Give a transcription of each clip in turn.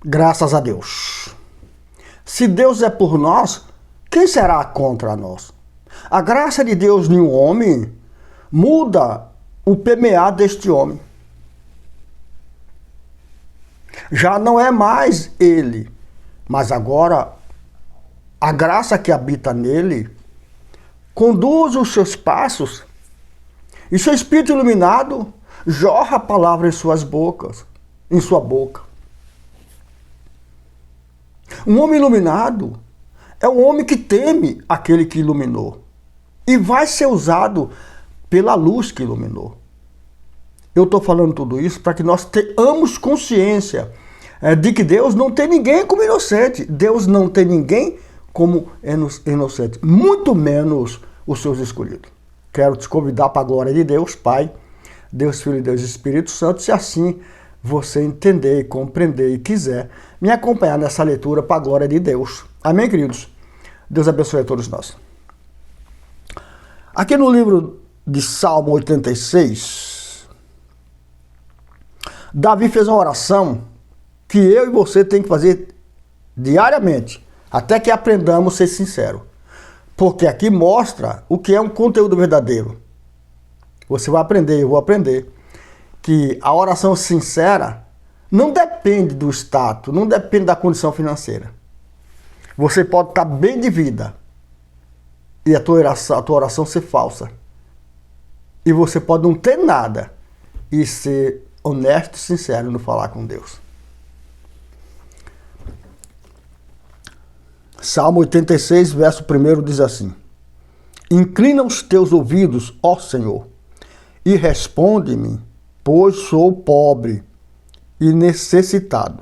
Graças a Deus. Se Deus é por nós, quem será contra nós? A graça de Deus em um homem muda o permear deste homem. Já não é mais ele, mas agora a graça que habita nele conduz os seus passos e seu espírito iluminado jorra a palavra em suas bocas, em sua boca. Um homem iluminado é um homem que teme aquele que iluminou e vai ser usado pela luz que iluminou. Eu estou falando tudo isso para que nós tenhamos consciência de que Deus não tem ninguém como inocente. Deus não tem ninguém como inocente, muito menos os seus escolhidos. Quero te convidar para a glória de Deus, Pai, Deus Filho e Deus Espírito Santo, se assim você entender e compreender e quiser me acompanhar nessa leitura para a glória de Deus. Amém, queridos? Deus abençoe a todos nós. Aqui no livro de Salmo 86, Davi fez uma oração que eu e você tem que fazer diariamente, até que aprendamos a ser sinceros. Porque aqui mostra o que é um conteúdo verdadeiro. Você vai aprender, eu vou aprender, que a oração sincera não depende do status, não depende da condição financeira. Você pode estar bem de vida e a tua oração ser falsa. E você pode não ter nada e ser honesto e sincero no falar com Deus. Salmo 86, verso 1 diz assim: Inclina os teus ouvidos, ó Senhor, e responde-me, pois sou pobre e necessitado.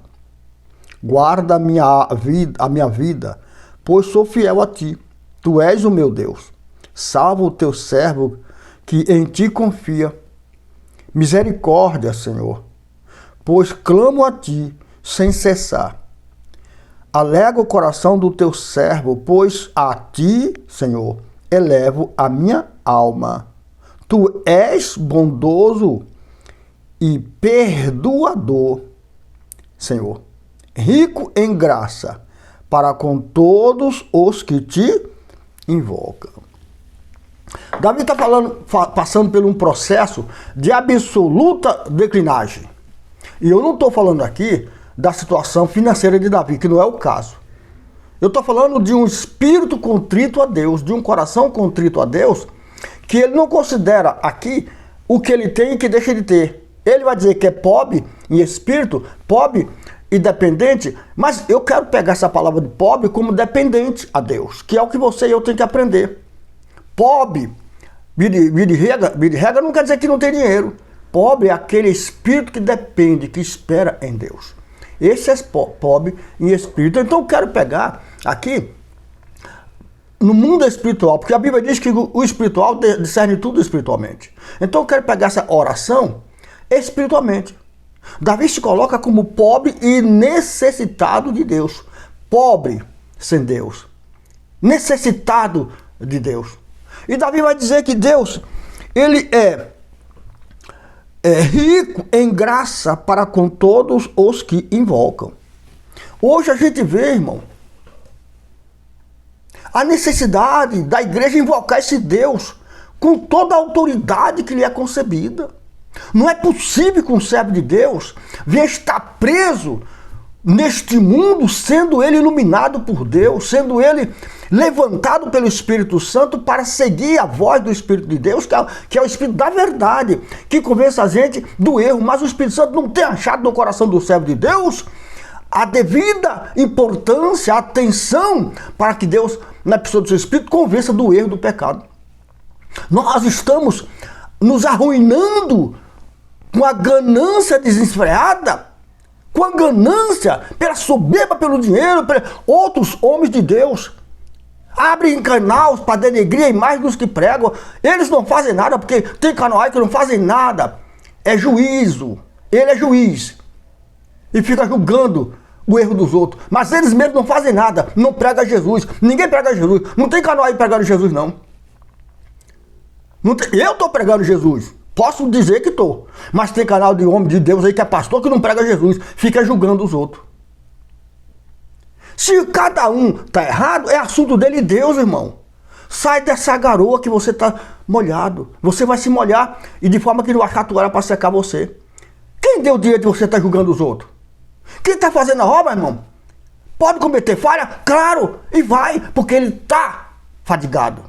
Guarda a minha vida, pois sou fiel a ti. Tu és o meu Deus. Salva o teu servo que em ti confia. Misericórdia, Senhor, pois clamo a ti sem cessar. Alega o coração do teu servo, pois a ti, Senhor, elevo a minha alma. Tu és bondoso e perdoador, Senhor, rico em graça, para com todos os que te invocam. Davi está passando por um processo de absoluta declinagem. E eu não estou falando aqui da situação financeira de Davi, que não é o caso. Eu estou falando de um espírito contrito a Deus, de um coração contrito a Deus, que ele não considera aqui o que ele tem e que deixa de ter. Ele vai dizer que é pobre em espírito, pobre e dependente, mas eu quero pegar essa palavra de pobre como dependente a Deus, que é o que você e eu tem que aprender. Pobre, vida de regra não quer dizer que não tem dinheiro. Pobre é aquele espírito que depende, que espera em Deus. Esse é pobre em espírito. Então eu quero pegar aqui no mundo espiritual, porque a Bíblia diz que o espiritual discerne tudo espiritualmente. Então eu quero pegar essa oração espiritualmente. Davi se coloca como pobre e necessitado de Deus. Pobre sem Deus. Necessitado de Deus. E Davi vai dizer que Deus, ele é rico em graça para com todos os que invocam. Hoje a gente vê, irmão, a necessidade da igreja invocar esse Deus com toda a autoridade que lhe é concebida. Não é possível que um servo de Deus venha estar preso neste mundo, sendo ele iluminado por Deus, sendo ele levantado pelo Espírito Santo para seguir a voz do Espírito de Deus, que é o Espírito da verdade, que convence a gente do erro. Mas o Espírito Santo não tem achado no coração do servo de Deus a devida importância, a atenção, para que Deus, na pessoa do seu Espírito, convença do erro, do pecado. Nós estamos nos arruinando com a ganância desenfreada, com a ganância, pela soberba, pelo dinheiro, por outros homens de Deus. Abrem canais para denegrir a imagem dos que pregam. Eles não fazem nada, porque tem canal aí que não fazem nada. É juízo. Ele é juiz. E fica julgando o erro dos outros. Mas eles mesmos não fazem nada. Não pregam Jesus. Ninguém prega Jesus. Não tem canal aí pregando Jesus, não. Eu estou pregando Jesus. Posso dizer que estou. Mas tem canal de homem de Deus aí que é pastor que não prega Jesus. Fica julgando os outros. Se cada um está errado, é assunto dele e Deus, irmão. Sai dessa garoa que você está molhado. Você vai se molhar e de forma que não achar toalha para secar você. Quem deu o direito de você estar julgando os outros? Quem está fazendo a obra, irmão? Pode cometer falha? Claro, e vai, porque ele está fadigado.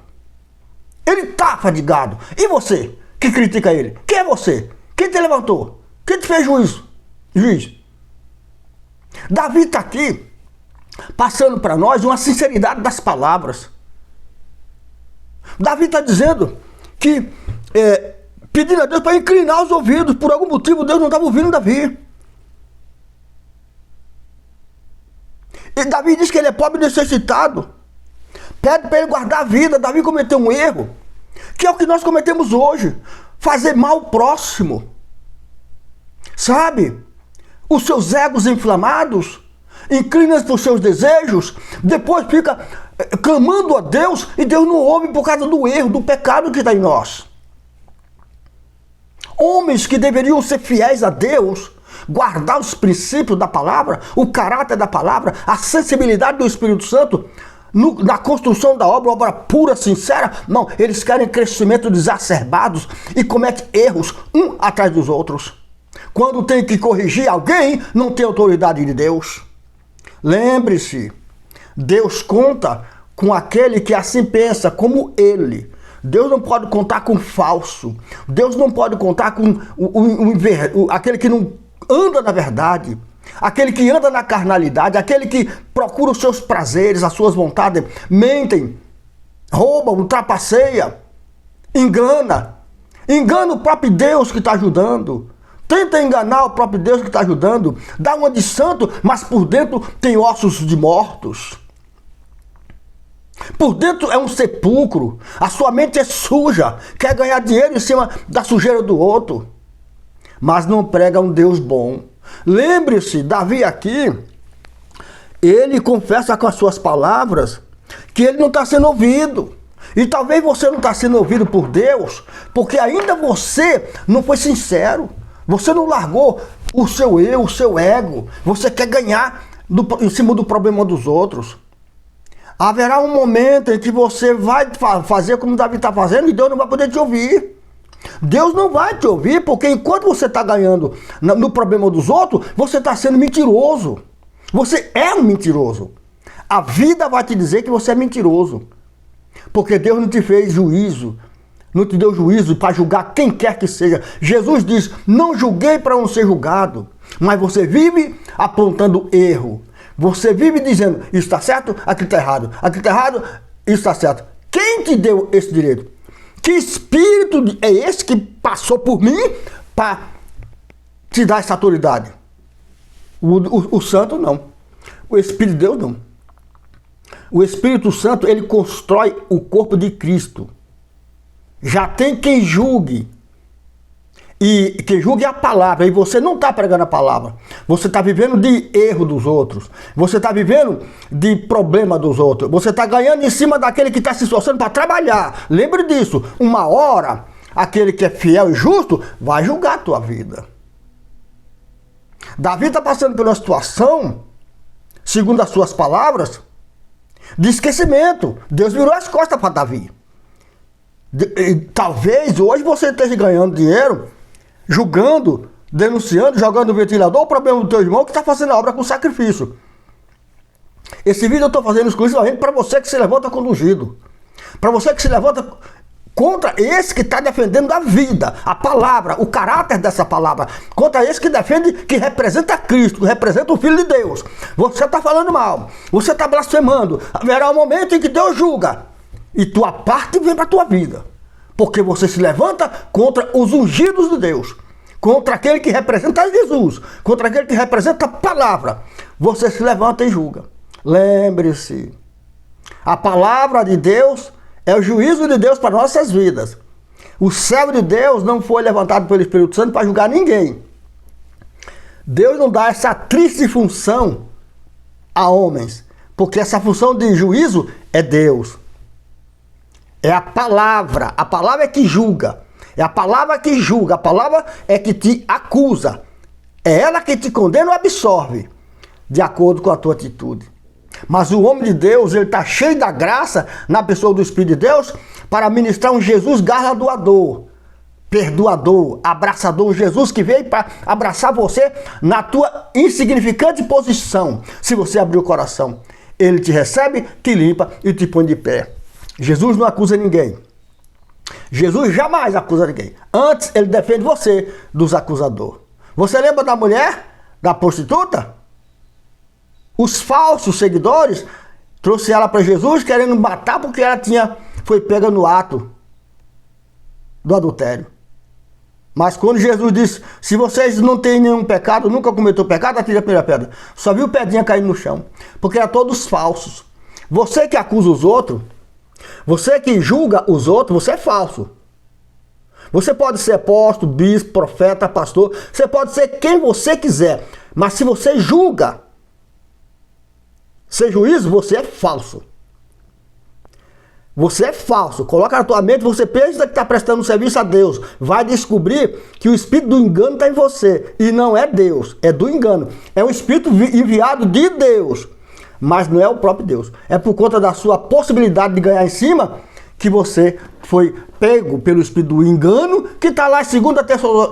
Ele está fadigado. E você, que critica ele? Quem é você? Quem te levantou? Quem te fez juiz? Davi está aqui, passando para nós uma sinceridade das palavras. Davi está dizendo que, pedindo a Deus para inclinar os ouvidos. Por algum motivo Deus não estava ouvindo Davi. E Davi diz que ele é pobre e necessitado. Pede para ele guardar a vida. Davi cometeu um erro, que é o que nós cometemos hoje. Fazer mal ao próximo. Sabe? Os seus egos inflamados, inclina-se para os seus desejos, depois fica clamando a Deus e Deus não ouve por causa do erro, do pecado que está em nós. Homens que deveriam ser fiéis a Deus, guardar os princípios da palavra, o caráter da palavra, a sensibilidade do Espírito Santo, na construção da obra pura, sincera. Não, eles querem crescimento exacerbados e cometem erros um atrás dos outros. Quando tem que corrigir alguém, não tem autoridade de Deus. Lembre-se, Deus conta com aquele que assim pensa, como ele. Deus não pode contar com falso. Deus não pode contar com aquele que não anda na verdade. Aquele que anda na carnalidade. Aquele que procura os seus prazeres, as suas vontades. Mentem, roubam, trapaceia, engana. Engana o próprio Deus que está ajudando. Tenta enganar o próprio Deus que está ajudando. Dá uma de santo, mas por dentro tem ossos de mortos. Por dentro é um sepulcro. A sua mente é suja. Quer ganhar dinheiro em cima da sujeira do outro. Mas não prega um Deus bom. Lembre-se, Davi aqui, ele confessa com as suas palavras que ele não está sendo ouvido. E talvez você não está sendo ouvido por Deus, porque ainda você não foi sincero. Você não largou o seu eu, o seu ego. Você quer ganhar em cima do problema dos outros. Haverá um momento em que você vai fazer como Davi está fazendo e Deus não vai poder te ouvir. Deus não vai te ouvir, porque enquanto você está ganhando no problema dos outros, você está sendo mentiroso. Você é um mentiroso. A vida vai te dizer que você é mentiroso. Porque Deus não te fez juízo. Não te deu juízo para julgar quem quer que seja. Jesus diz, não julguei para não ser julgado. Mas você vive apontando erro. Você vive dizendo, isso está certo, aquilo está errado. Aquilo está errado, isso está certo. Quem te deu esse direito? Que espírito é esse que passou por mim para te dar essa autoridade? O santo não. O Espírito de Deus não. O Espírito Santo, ele constrói o corpo de Cristo. Já tem quem julgue. E quem julgue a palavra. E você não está pregando a palavra. Você está vivendo de erro dos outros. Você está vivendo de problema dos outros. Você está ganhando em cima daquele que está se esforçando para trabalhar. Lembre disso. Uma hora, aquele que é fiel e justo vai julgar a tua vida. Davi está passando por uma situação, segundo as suas palavras, de esquecimento. Deus virou as costas para Davi. Talvez hoje você esteja ganhando dinheiro, julgando, denunciando, jogando no ventilador o problema do teu irmão que está fazendo a obra com sacrifício. Esse vídeo eu estou fazendo exclusivamente para você que se levanta com ungido. Para você que se levanta contra esse que está defendendo a vida, a palavra, o caráter dessa palavra. Contra esse que defende, que representa Cristo, que representa o Filho de Deus. Você está falando mal, você está blasfemando. Haverá um momento em que Deus julga. E tua parte vem para a tua vida. Porque você se levanta contra os ungidos de Deus. Contra aquele que representa Jesus. Contra aquele que representa a palavra. Você se levanta e julga. Lembre-se. A palavra de Deus é o juízo de Deus para nossas vidas. O servo de Deus não foi levantado pelo Espírito Santo para julgar ninguém. Deus não dá essa triste função a homens. Porque essa função de juízo é Deus. É a palavra é que julga, é a palavra que julga, a palavra é que te acusa, é ela que te condena ou absorve, de acordo com a tua atitude. Mas o homem de Deus, ele está cheio da graça na pessoa do Espírito de Deus para ministrar um Jesus galardoador, perdoador, abraçador, um Jesus que veio para abraçar você na tua insignificante posição. Se você abrir o coração, ele te recebe, te limpa e te põe de pé. Jesus não acusa ninguém. Jesus jamais acusa ninguém. Antes, ele defende você dos acusadores. Você lembra da mulher, da prostituta? Os falsos seguidores trouxeram ela para Jesus querendo matar porque ela foi pega no ato do adultério. Mas quando Jesus disse, se vocês não têm nenhum pecado, nunca cometeu pecado, atire a primeira pedra. Só viu pedrinha caindo no chão, porque eram todos falsos. Você que acusa os outros, você que julga os outros, você é falso. Você pode ser apóstolo, bispo, profeta, pastor, você pode ser quem você quiser, mas se você julga, sem juízo, você é falso. Você é falso. Coloca na tua mente, você pensa que está prestando serviço a Deus. Vai descobrir que o espírito do engano está em você. E não é Deus, é do engano. É um espírito enviado de Deus. Mas não é o próprio Deus. É por conta da sua possibilidade de ganhar em cima que você foi pego pelo espírito do engano, que está lá em 2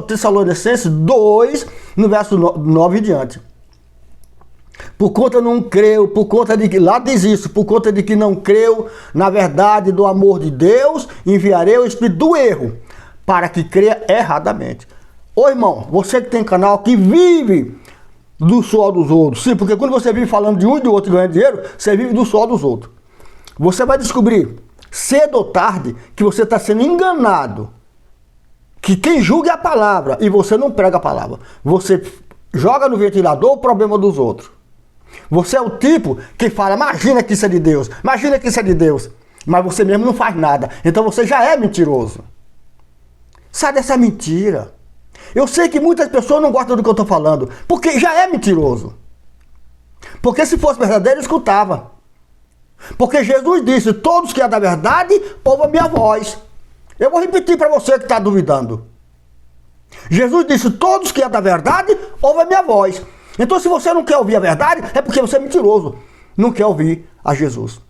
Tessalonicenses 2, no verso 9 e diante. Por conta não creu, por conta de que, lá diz isso, por conta de que não creu na verdade do amor de Deus, enviarei o espírito do erro, para que creia erradamente. Ô irmão, você que tem canal que vive do suor dos outros, sim, porque quando você vive falando de um e do outro e ganhando dinheiro, você vive do suor dos outros. Você vai descobrir, cedo ou tarde, que você está sendo enganado, que quem julga é a palavra, e você não prega a palavra. Você joga no ventilador o problema dos outros. Você é o tipo que fala, imagina que isso é de Deus, imagina que isso é de Deus, mas você mesmo não faz nada, então você já é mentiroso. Sai dessa mentira. Eu sei que muitas pessoas não gostam do que eu estou falando, porque já é mentiroso. Porque se fosse verdadeiro, eu escutava. Porque Jesus disse, todos que é da verdade, ouvam a minha voz. Eu vou repetir para você que está duvidando. Jesus disse, todos que é da verdade, ouvam a minha voz. Então, se você não quer ouvir a verdade, é porque você é mentiroso. Não quer ouvir a Jesus.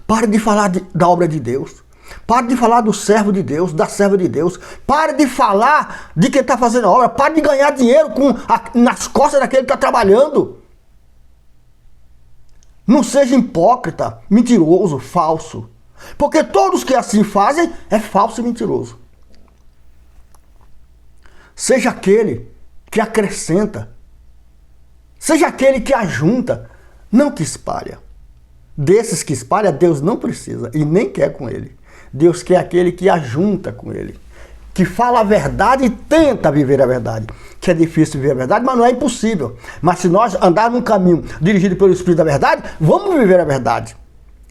Pare de falar da obra de Deus. Pare de falar do servo de Deus, da serva de Deus. Pare de falar de quem está fazendo a obra. Pare de ganhar dinheiro nas costas daquele que está trabalhando. Não seja hipócrita, mentiroso, falso. Porque todos que assim fazem é falso e mentiroso. Seja aquele que acrescenta. Seja aquele que ajunta, não que espalha. Desses que espalha, Deus não precisa e nem quer com ele. Deus quer aquele que ajunta com ele. Que fala a verdade e tenta viver a verdade. Que é difícil viver a verdade, mas não é impossível. Mas se nós andarmos num caminho dirigido pelo Espírito da verdade, vamos viver a verdade.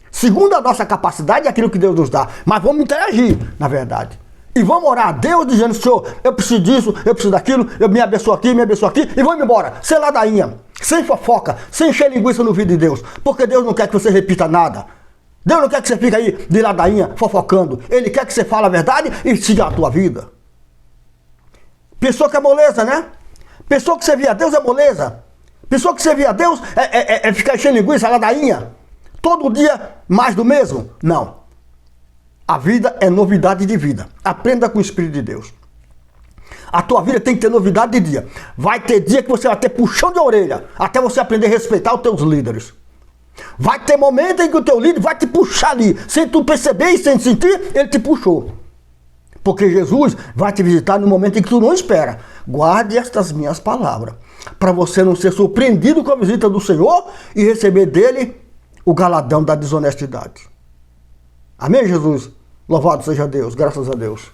Segundo a nossa capacidade, é aquilo que Deus nos dá. Mas vamos interagir na verdade. E vamos orar a Deus dizendo, Senhor, eu preciso disso, eu preciso daquilo, eu me abençoo aqui, e vamos embora, sem ladainha, sem fofoca, sem encher linguiça no ouvido de Deus, porque Deus não quer que você repita nada. Deus não quer que você fique aí de ladainha, fofocando. Ele quer que você fale a verdade e siga a tua vida. Pessoa que é moleza, né? Pessoa que servir a Deus é moleza. Pessoa que servir a Deus é ficar enchendo linguiça, ladainha. Todo dia mais do mesmo? Não. A vida é novidade de vida. Aprenda com o Espírito de Deus. A tua vida tem que ter novidade de dia. Vai ter dia que você vai ter puxão de orelha, até você aprender a respeitar os teus líderes. Vai ter momento em que o teu líder vai te puxar ali, sem tu perceber e sem sentir, ele te puxou. Porque Jesus vai te visitar no momento em que tu não espera. Guarde estas minhas palavras, para você não ser surpreendido com a visita do Senhor e receber dele o galadão da desonestidade. Amém, Jesus? Louvado seja Deus, graças a Deus.